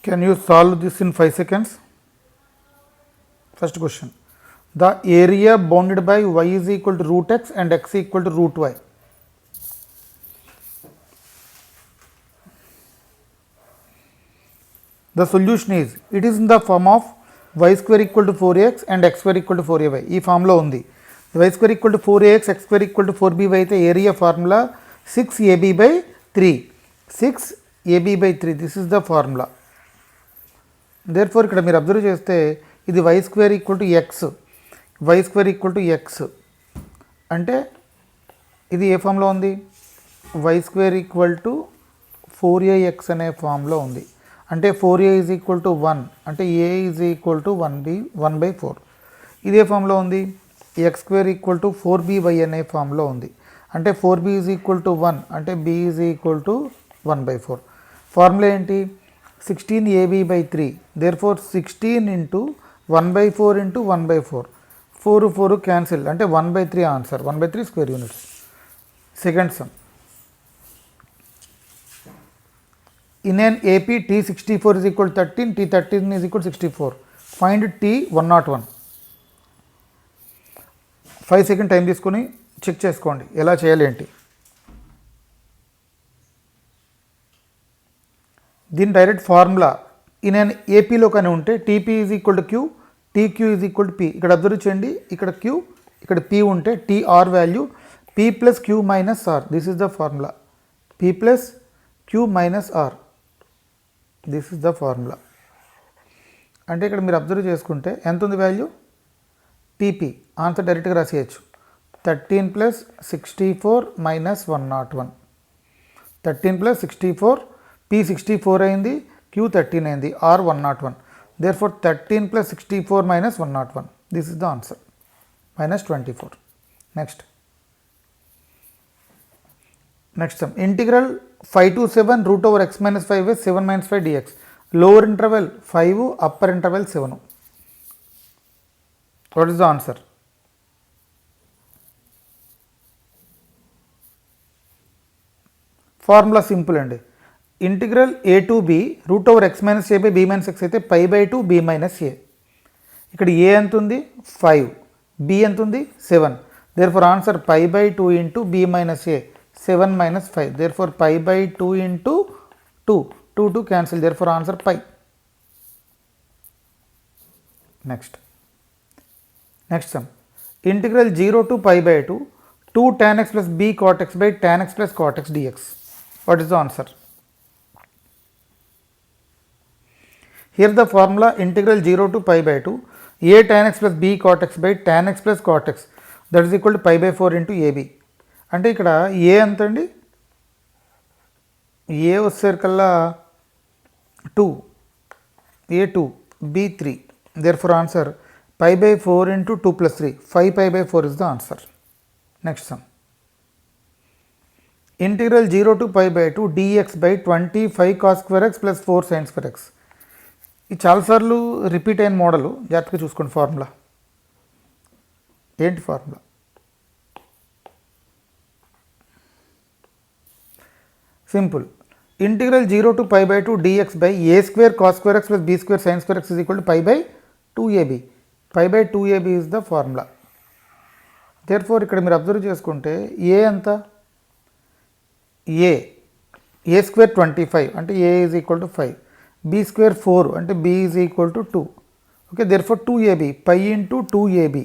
Can you solve this in 5 seconds? First question. The area bounded by y is equal to root x and x equal to root y. The solution is, it is in the form of y square equal to 4x and x square equal to 4ay. ఈ ఫామ్లో ఉంది. y square equal to 4ax, x square equal to 4by అయితే area formula 6ab by 3. 6ab by 3. This is the formula. Therefore ఇక్కడ మీరు observe చేస్తే ఇది y square equal to x, y square equal to x అంటే ఇది ఏ ఫామ్లో ఉంది? y square equal to 4ax అనే ఫామ్లో ఉంది. అంటే 4a is equal to 1 అంటే a is equal to 1/4. ఇదే ఫామ్లో ఉంది. x square equal to 4by అనే ఫామ్లో ఉంది. అంటే 4b is equal to 1 అంటే b is equal to 1/4. Formula ఏంటి? 16ab by 3. Therefore 16 into 1/4 into 1/4. 4 cancel అంటే 1/3 answer. 1/3 square units. Second sum. In an AP T64 is equal to 13, T13 is equal to 64. Find T101. 5 second time తీసుకొని check చేసుకోండి ఎలా చేయాలి ఏంటి. దీని direct formula in an ఏపీలో కానీ ఉంటే TP is equal to Q, TQ is equal to P. ఇక్కడ అబ్జర్వ్ చేయండి, ఇక్కడ క్యూ ఇక్కడ పీ ఉంటే TR value P plus Q minus R. This is the formula. P plus Q minus R. This is the formula. అంటే ఇక్కడ మీరు observe చేసుకుంటే ఎంత ఉంది వాల్యూ? టీపీ. ఆన్సర్ డైరెక్ట్గా రాసేయచ్చు. 13 ప్లస్ 64 మైనస్ 101. 13 ప్లస్ 64, పీ 64 అయింది, క్యూ 13 అయింది, R 101. Therefore 13 plus 64 minus 101. This is the answer. Minus 24. Next sum. Integral 5 to 7 root over x minus 5 is 7 minus 5 dx. Lower interval 5, upper interval 7. What is the answer? Formula simple అండి. Integral a to b root over x minus a by b minus x అయితే పై by 2 b minus a. ఇక్కడ a ఎంత ఉంది? 5. b ఎంత ఉంది? 7. Therefore answer pi by 2 into b minus a. 7 minus 5. Therefore pi by 2 into 2. 2 cancel. Therefore answer pi. Next sum. Integral 0 to pi by 2. 2 tan x plus b cot x by tan x plus cot x dx. What is the answer? Here the formula integral 0 to pi by 2. A tan x plus b cot x by tan x plus cot x. That is equal to pi by 4 into ab. అంటే ఇక్కడ ఏ ఎంత అండి? ఏ వచ్చేసరికల్లా 2, a2, b3. Therefore answer pi by 4 into 2 plus 3. 5 pi by 4 is the answer. Next sum. Integral 0 to pi by 2 dx by 25 cos square x plus 4 sin square x. ఇది చాలాసార్లు repeat అయిన model. జాగ్రత్తగా చూసుకోండి formula. ఏంటి formula? Simple. Integral 0 to pi by 2 dx by a square cos square x plus b square sin square x is equal to pi by 2ab. Pi by 2ab is the formula. therefore ఇక్కడ మీరు observe చేసుకుంటే a ఎంత? a square 25 అంటే a is equal to 5. b square 4 అంటే b is equal to 2. Okay. therefore 2ab pi into 2ab.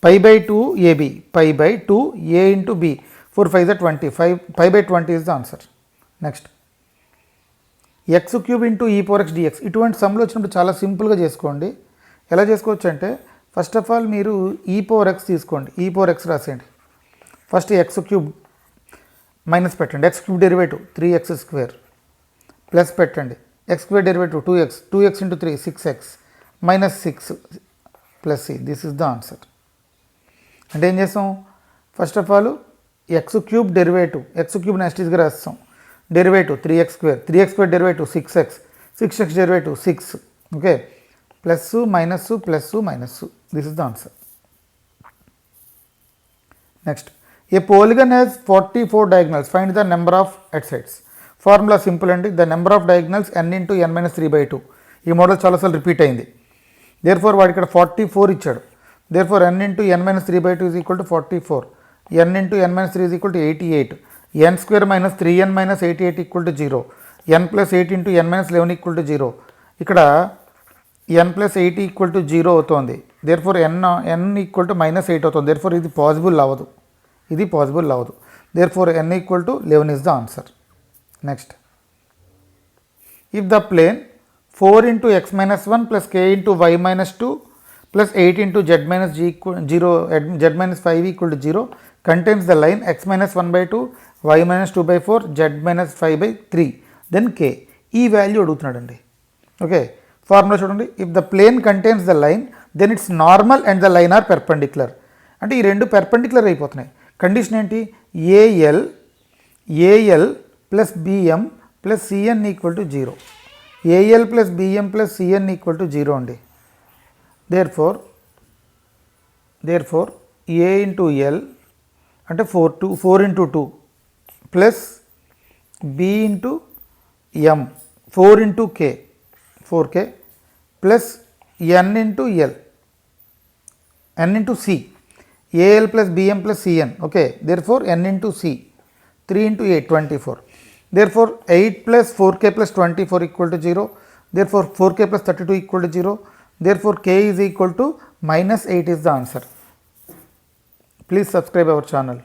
Pi by 2ab. Pi by 2 a into b. 4 5 is 20. 5 by 20 is the answer. Next. X cube into ఈ power X dx. ఇటువంటి సమ్లో వచ్చినప్పుడు చాలా సింపుల్గా చేసుకోండి. ఎలా చేసుకోవచ్చు అంటే ఫస్ట్ ఆఫ్ ఆల్ మీరు ఈ పవర్ ఎక్స్ తీసుకోండి. ఈ పవర్ ఎక్స్ రాసేయండి. ఫస్ట్ ఎక్స్ క్యూబ్ మైనస్ పెట్టండి. X cube derivative 3x square plus పెట్టండి. X square derivative 2x. 2x into 3 6x minus 6 plus c. This is the answer. అంటే ఏం చేస్తాం? First of all x cube derivative, x cube నెక్స్ట్గా రాస్తాం. Derivative 3x square, 3x square derivative 6x, 6x derivative 6. Okay. Plus minus plus minus. This is the answer. Next. A polygon has 44 diagonals. Find the number of its sides. Formula simple అండి. The number of diagonals n into n minus 3/2. ఈ model చాలాసార్లు repeat అయింది. There four వాడు ఇక్కడ 44 ఇచ్చాడు. Therefore n into n minus 3/2 is equal to 44. n into n minus 3 is equal to 88. n square minus 3n minus 88 equal to 0. n plus 8 into n minus 11 equal to 0. ఇక్కడ n plus 8 equal to 0 అవుతుంది. Therefore n equal to minus 8 అవుతుంది. Therefore ఇది possible అవ్వదు. Therefore n equal to 11 is the answer. Next, if the plane 4 into x minus 1 plus k into y minus 2 plus 8 into z minus 5 equal to 0 contains the line x minus 1/2, y minus 2/4, z minus 5/3, then k. ఈ value అడుగుతున్నాడండి. Okay, formula చూడండి. If the plane contains the line then its normal and the line are perpendicular. అంటే ఈ రెండు perpendicular అయిపోతున్నాయి. Condition ఏంటి? AL plus BM plus CN equal to 0. AL plus BM plus CN equal to 0 అండి. Therefore A into L అంటే 4 into 2 plus B into M 4 into K 4k plus N into L n into C AL plus BM plus CN. Okay, therefore n into C 3 into 8 24. Therefore 8 plus 4k plus 24 equal to 0. Therefore 4k plus 32 equal to 0. Therefore k is equal to minus 8 is the answer. Please subscribe our channel.